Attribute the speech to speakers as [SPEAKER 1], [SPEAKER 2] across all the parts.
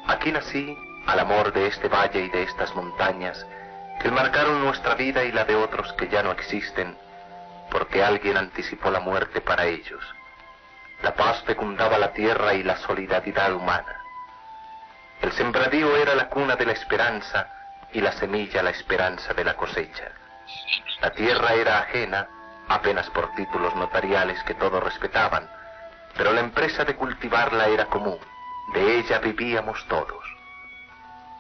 [SPEAKER 1] Aquí nací al amor de este valle y de estas montañas que marcaron nuestra vida y la de otros que ya no existen, porque alguien anticipó la muerte para ellos. La paz fecundaba la tierra y la solidaridad humana. El sembradío era la cuna de la esperanza y la semilla la esperanza de la cosecha. La tierra era ajena, apenas por títulos notariales que todos respetaban, pero la empresa de cultivarla era común, de ella vivíamos todos.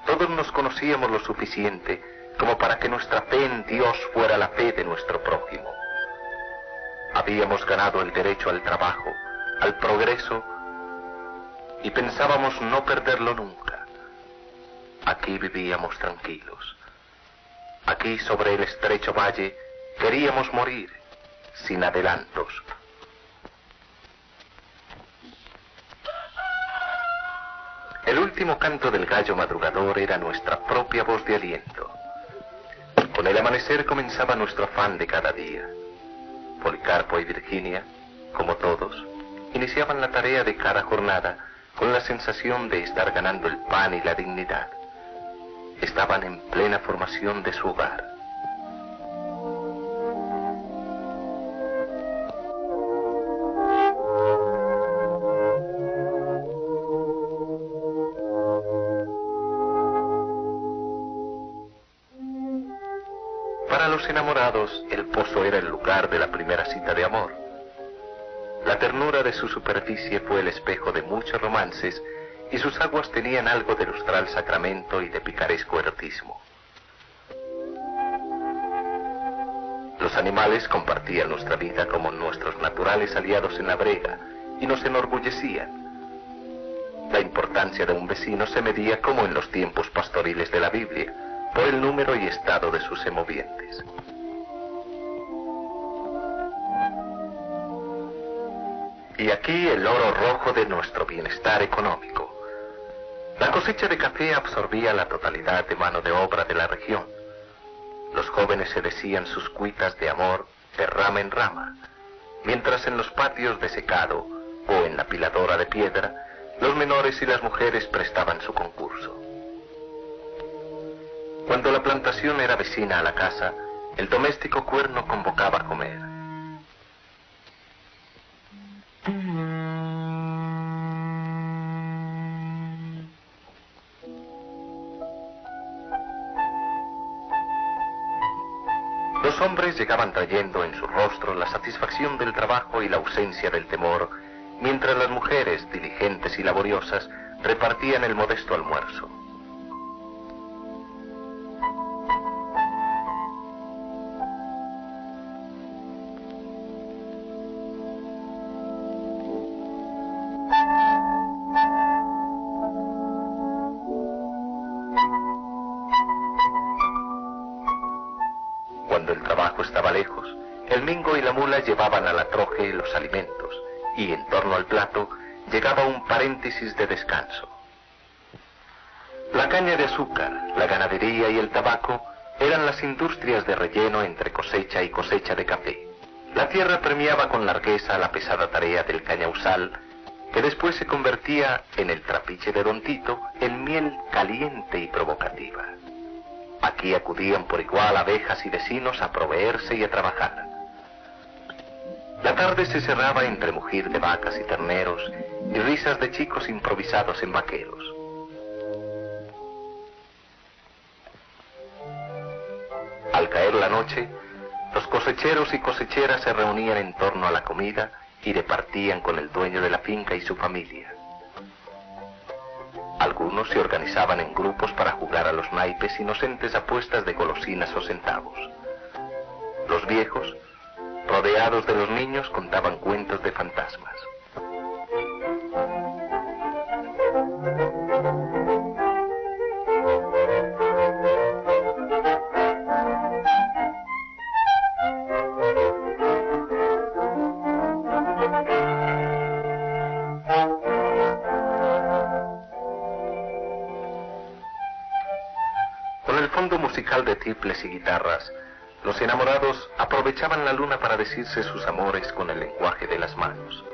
[SPEAKER 1] Todos nos conocíamos lo suficiente como para que nuestra fe en Dios fuera la fe de nuestro prójimo. Habíamos ganado el derecho al trabajo, al progreso, y pensábamos no perderlo nunca. Aquí vivíamos tranquilos. Aquí sobre el estrecho valle queríamos morir, sin adelantos. El último canto del gallo madrugador era nuestra propia voz de aliento. Con el amanecer comenzaba nuestro afán de cada día. Policarpo y Virginia, como todos, iniciaban la tarea de cada jornada con la sensación de estar ganando el pan y la dignidad. Estaban en plena formación de su hogar. Para los enamorados, el pozo era el lugar de la primera cita de amor. La ternura de su superficie fue el espejo de muchos romances y sus aguas tenían algo de lustral sacramento y de picaresco erotismo. Los animales compartían nuestra vida como nuestros naturales aliados en la brega y nos enorgullecían. La importancia de un vecino se medía como en los tiempos pastoriles de la Biblia, por el número y estado de sus semovientes. Y aquí el oro rojo de nuestro bienestar económico. La cosecha de café absorbía la totalidad de mano de obra de la región. Los jóvenes se decían sus cuitas de amor de rama en rama, mientras en los patios de secado o en la piladora de piedra, los menores y las mujeres prestaban su concurso. Cuando la plantación era vecina a la casa, el doméstico cuerno convocaba a comer. Los hombres llegaban trayendo en su rostro la satisfacción del trabajo y la ausencia del temor, mientras las mujeres, diligentes y laboriosas, repartían el modesto almuerzo. Cuando el trabajo estaba lejos, el mingo y la mula llevaban a la troje los alimentos, y en torno al plato llegaba un paréntesis de descanso. La caña de azúcar, la ganadería y el tabaco eran las industrias de relleno entre cosecha y cosecha de café. La tierra premiaba con largueza la pesada tarea del cañausal, que después se convertía en el trapiche de Don Tito en miel caliente y provocativa. Aquí acudían por igual abejas y vecinos a proveerse y a trabajar. La tarde se cerraba entre mugir de vacas y terneros y risas de chicos improvisados en vaqueros. Al caer la noche, los cosecheros y cosecheras se reunían en torno a la comida y departían con el dueño de la finca y su familia. Algunos se organizaban en grupos para jugar a los naipes inocentes apuestas de golosinas o centavos. Los viejos, rodeados de los niños, contaban cuentos de fantasmas. Con el fondo musical de tiples y guitarras, los enamorados aprovechaban la luna para decirse sus amores con el lenguaje de las manos.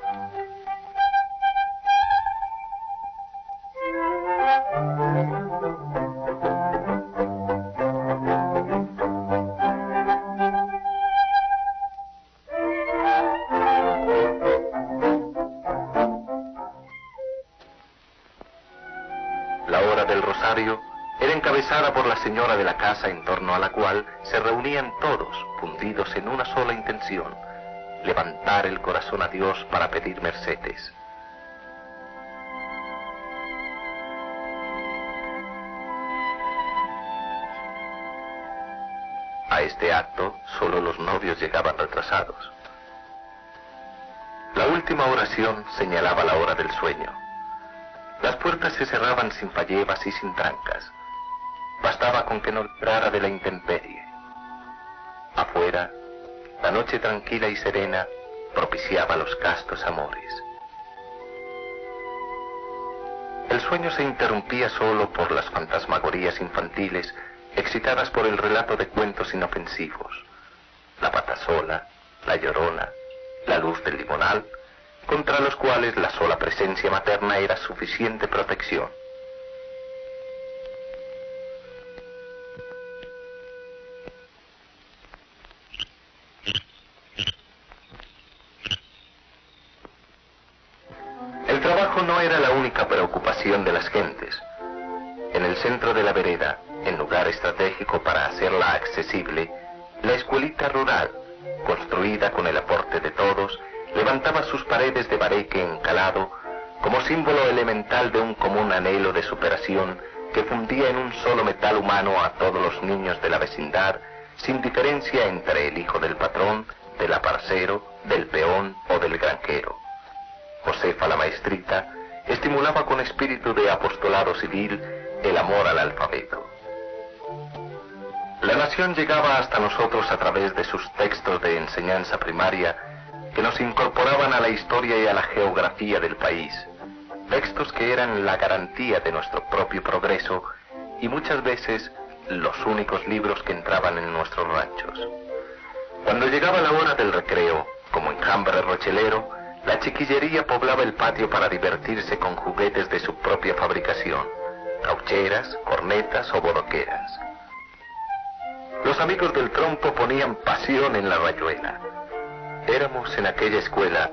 [SPEAKER 1] La hora del rosario era encabezada por la señora de la casa, en torno a la cual se reunían todos, fundidos en una sola intención: levantar el corazón a Dios para pedir mercedes. A este acto solo los novios llegaban retrasados. La última oración señalaba la hora del sueño. Las puertas se cerraban sin fallebas y sin trancas. Bastaba con que no librara de la intemperie. Afuera, la noche tranquila y serena propiciaba los castos amores. El sueño se interrumpía solo por las fantasmagorías infantiles excitadas por el relato de cuentos inofensivos: la patasola, la llorona, la luz del limonal, contra los cuales la sola presencia materna era suficiente protección. El trabajo no era la única preocupación de las gentes. En el centro de la vereda, en lugar estratégico para hacerla accesible, la escuelita rural, construida con el aporte de todos, levantaba sus paredes de bareque encalado como símbolo elemental de un común anhelo de superación que fundía en un solo metal humano a todos los niños de la vecindad, sin diferencia entre el hijo del patrón, del aparcero, del peón o del granjero. Josefa la maestrita estimulaba con espíritu de apostolado civil el amor al alfabeto. La nación llegaba hasta nosotros a través de sus textos de enseñanza primaria, que nos incorporaban a la historia y a la geografía del país, textos que eran la garantía de nuestro propio progreso y muchas veces los únicos libros que entraban en nuestros ranchos. Cuando llegaba la hora del recreo, como enjambre rochelero, la chiquillería poblaba el patio para divertirse con juguetes de su propia fabricación: caucheras, cornetas o bodoqueras. Los amigos del trompo ponían pasión en la rayuela. Éramos en aquella escuela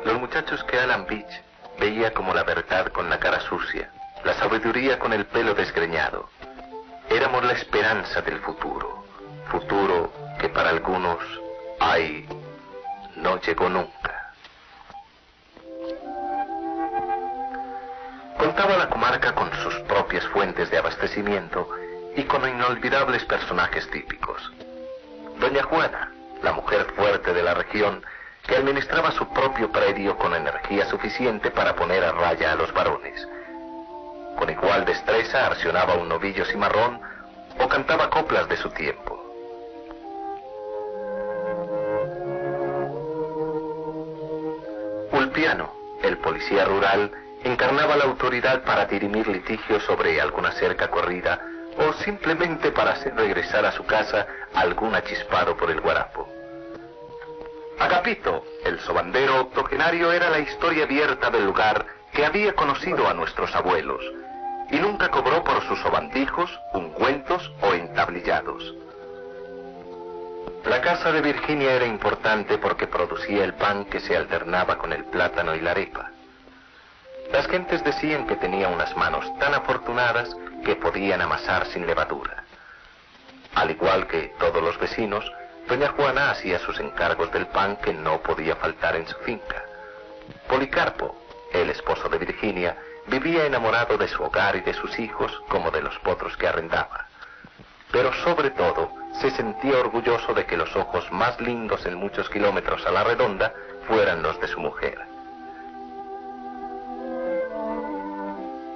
[SPEAKER 1] los muchachos que Alan Beach veía como la verdad con la cara sucia, la sabiduría con el pelo desgreñado. Éramos la esperanza del futuro, futuro que para algunos, ay, no llegó nunca. Contaba la comarca con sus propias fuentes de abastecimiento y con inolvidables personajes típicos. Doña Juana, la mujer fuerte de la región, que administraba su propio predio con energía suficiente para poner a raya a los varones. Con igual destreza arcionaba un novillo cimarrón o cantaba coplas de su tiempo. Ulpiano, el policía rural, encarnaba la autoridad para dirimir litigios sobre alguna cerca corrida o simplemente para hacer regresar a su casa algún achispado por el guarapo. Agapito, el sobandero octogenario, era la historia abierta del lugar que había conocido a nuestros abuelos y nunca cobró por sus sobandijos, ungüentos o entablillados. La casa de Virginia era importante porque producía el pan que se alternaba con el plátano y la arepa. Las gentes decían que tenía unas manos tan afortunadas que podían amasar sin levadura. Al igual que todos los vecinos, doña Juana hacía sus encargos del pan que no podía faltar en su finca. Policarpo, el esposo de Virginia, vivía enamorado de su hogar y de sus hijos como de los potros que arrendaba. Pero sobre todo, se sentía orgulloso de que los ojos más lindos en muchos kilómetros a la redonda fueran los de su mujer.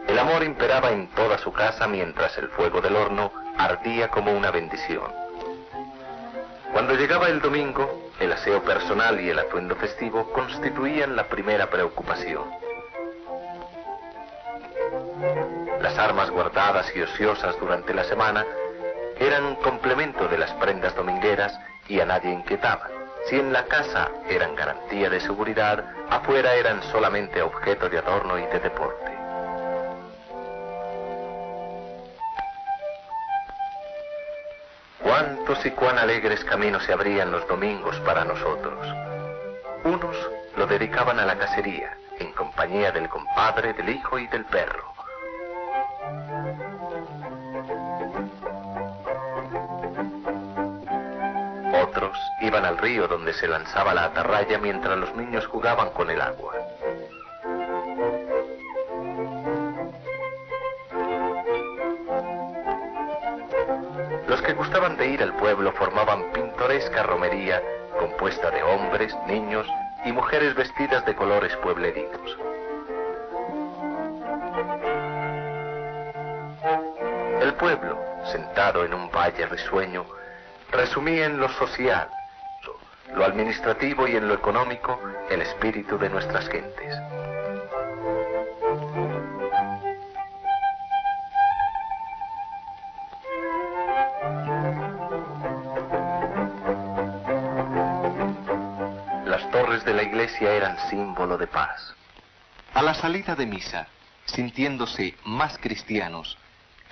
[SPEAKER 1] El amor imperaba en toda su casa mientras el fuego del horno ardía como una bendición. Cuando llegaba el domingo, el aseo personal y el atuendo festivo constituían la primera preocupación. Las armas guardadas y ociosas durante la semana eran complemento de las prendas domingueras y a nadie inquietaban. Si en la casa eran garantía de seguridad, afuera eran solamente objeto de adorno y de deporte. Cuántos y cuán alegres caminos se abrían los domingos para nosotros. Unos lo dedicaban a la cacería, en compañía del compadre, del hijo y del perro. Otros iban al río donde se lanzaba la atarraya mientras los niños jugaban con el agua. Los que gustaban de ir al pueblo formaban pintoresca romería compuesta de hombres, niños y mujeres vestidas de colores pueblerinos. El pueblo, sentado en un valle risueño, resumía en lo social, lo administrativo y en lo económico el espíritu de nuestras gentes. Las torres de la iglesia eran símbolo de paz.
[SPEAKER 2] A la salida de misa, sintiéndose más cristianos,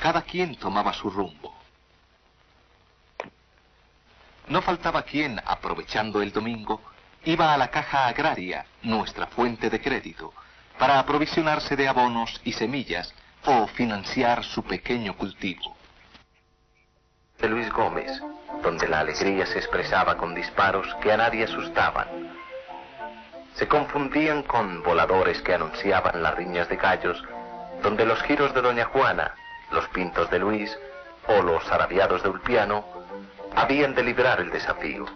[SPEAKER 2] cada quien tomaba su rumbo. No faltaba quien, aprovechando el domingo, iba a la caja agraria, nuestra fuente de crédito, para aprovisionarse de abonos y semillas o financiar su pequeño cultivo.
[SPEAKER 1] De Luis Gómez, donde la alegría se expresaba con disparos que a nadie asustaban. Se confundían con voladores que anunciaban las riñas de gallos, donde los giros de Doña Juana, los pintos de Luis o los arabiados de Ulpiano habían de librar el desafío.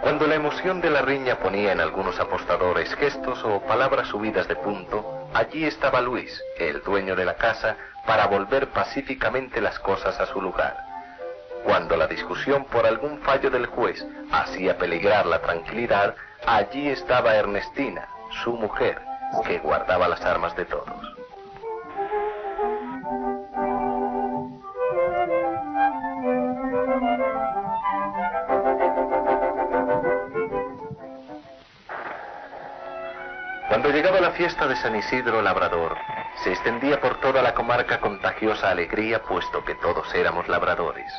[SPEAKER 1] Cuando la emoción de la riña ponía en algunos apostadores gestos o palabras subidas de punto, allí estaba Luis, el dueño de la casa, para volver pacíficamente las cosas a su lugar. Cuando la discusión por algún fallo del juez hacía peligrar la tranquilidad, allí estaba Ernestina, su mujer, que guardaba las armas de todos. Cuando llegaba la fiesta de San Isidro Labrador, se extendía por toda la comarca contagiosa alegría, puesto que todos éramos labradores.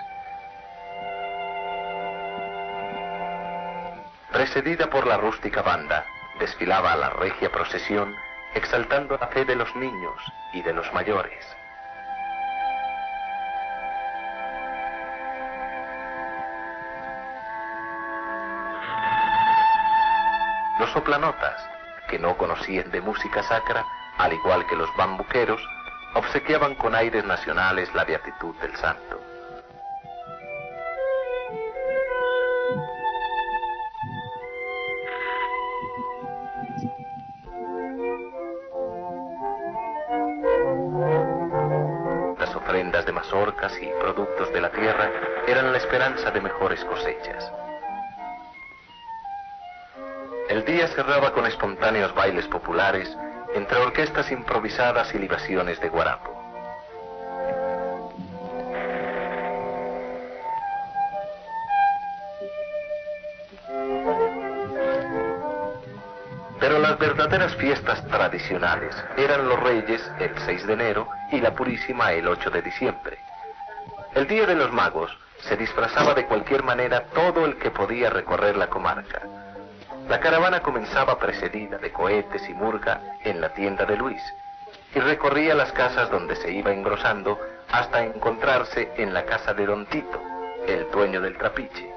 [SPEAKER 1] Precedida por la rústica banda, desfilaba la regia procesión, exaltando la fe de los niños y de los mayores. Los soplanotas, que no conocían de música sacra, al igual que los bambuqueros, obsequiaban con aires nacionales la beatitud del santo. Las ofrendas de mazorcas y productos de la tierra eran la esperanza de mejores cosechas. El día cerraba con espontáneos bailes populares, entre orquestas improvisadas y libaciones de guarapo. Pero las verdaderas fiestas tradicionales eran los Reyes el 6 de enero y la Purísima el 8 de diciembre. El Día de los Magos se disfrazaba de cualquier manera todo el que podía recorrer la comarca. La caravana comenzaba precedida de cohetes y murga en la tienda de Luis y recorría las casas donde se iba engrosando hasta encontrarse en la casa de Don Tito, el dueño del trapiche.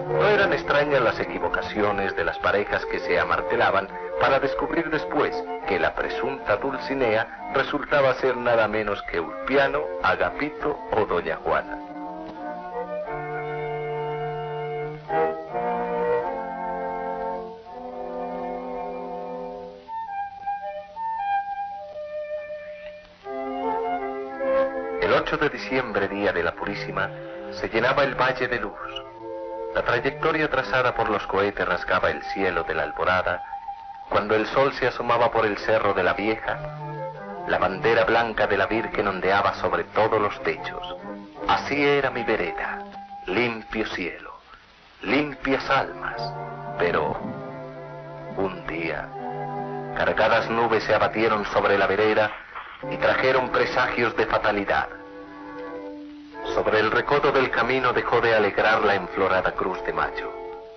[SPEAKER 1] No eran extrañas las equivocaciones de las parejas que se amartelaban para descubrir después que la presunta Dulcinea resultaba ser nada menos que Ulpiano, Agapito o Doña Juana. El 8 de diciembre, día de la Purísima, se llenaba el valle de luz. La trayectoria trazada por los cohetes rasgaba el cielo de la alborada. Cuando el sol se asomaba por el cerro de la Vieja, la bandera blanca de la Virgen ondeaba sobre todos los techos. Así era mi vereda, limpio cielo, limpias almas, pero un día, cargadas nubes se abatieron sobre la vereda y trajeron presagios de fatalidad. Sobre el recodo del camino dejó de alegrar la enflorada cruz de mayo.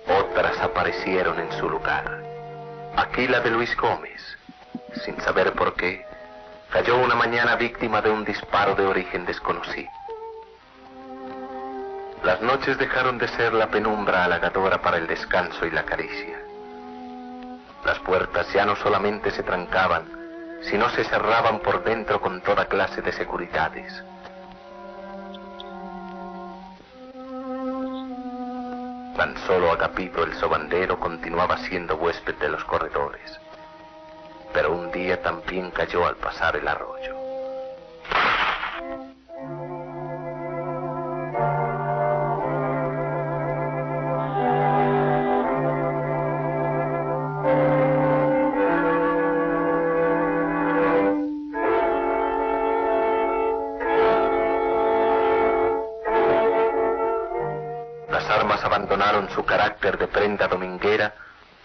[SPEAKER 1] Otras aparecieron en su lugar. Aquí la de Luis Gómez, sin saber por qué, cayó una mañana víctima de un disparo de origen desconocido. Las noches dejaron de ser la penumbra halagadora para el descanso y la caricia. Las puertas ya no solamente se trancaban, sino se cerraban por dentro con toda clase de seguridades. Tan solo Agapito el sobandero continuaba siendo huésped de los corredores, pero un día también cayó al pasar el arroyo. Abandonaron su carácter de prenda dominguera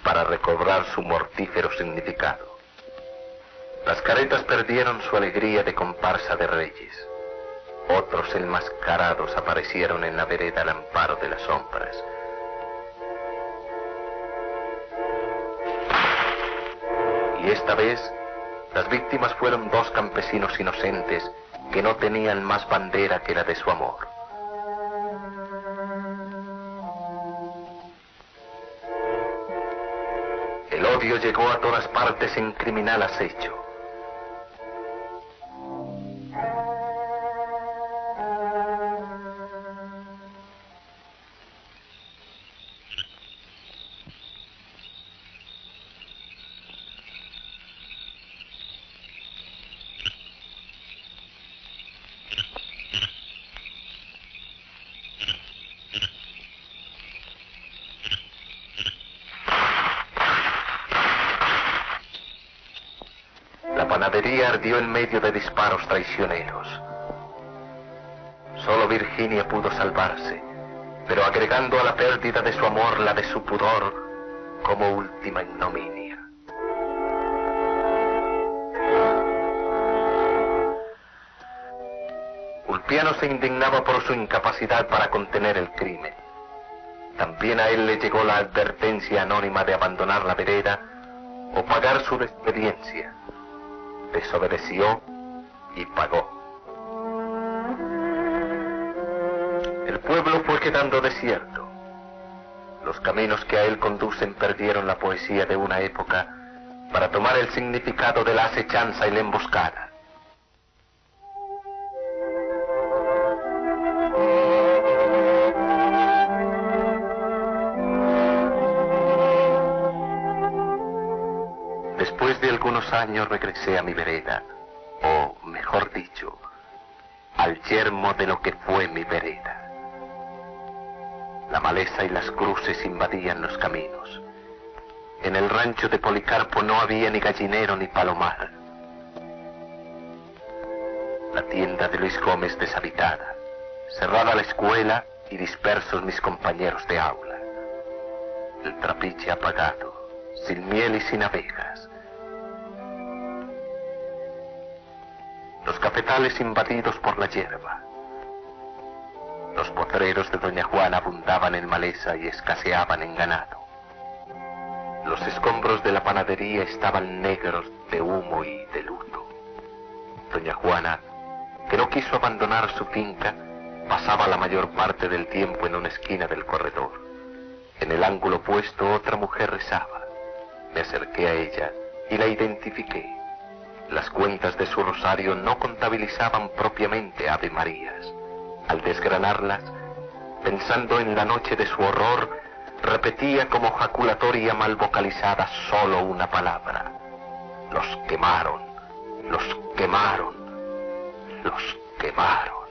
[SPEAKER 1] para recobrar su mortífero significado. Las caretas perdieron su alegría de comparsa de reyes. Otros enmascarados aparecieron en la vereda al amparo de las sombras. Y esta vez, las víctimas fueron dos campesinos inocentes que no tenían más bandera que la de su amor. El odio llegó a todas partes en criminal acecho. La panadería ardió en medio de disparos traicioneros. Solo Virginia pudo salvarse, pero agregando a la pérdida de su amor la de su pudor como última ignominia. Ulpiano se indignaba por su incapacidad para contener el crimen. También a él le llegó la advertencia anónima de abandonar la vereda o pagar su desobediencia. Desobedeció y pagó. El pueblo fue quedando desierto. Los caminos que a él conducen perdieron la poesía de una época para tomar el significado de la acechanza y la emboscada. Después de algunos años regresé a mi vereda, o mejor dicho, al yermo de lo que fue mi vereda. La maleza y las cruces invadían los caminos. En el rancho de Policarpo no había ni gallinero ni palomar. La tienda de Luis Gómez deshabitada, cerrada la escuela y dispersos mis compañeros de aula. El trapiche apagado, sin miel y sin abejas. Los cafetales invadidos por la hierba. Los potreros de Doña Juana abundaban en maleza y escaseaban en ganado. Los escombros de la panadería estaban negros de humo y de luto. Doña Juana, que no quiso abandonar su finca, pasaba la mayor parte del tiempo en una esquina del corredor. En el ángulo opuesto otra mujer rezaba. Me acerqué a ella y la identifiqué. Las cuentas de su rosario no contabilizaban propiamente Ave Marías. Al desgranarlas, pensando en la noche de su horror, repetía como jaculatoria mal vocalizada solo una palabra. Los quemaron, los quemaron, los quemaron.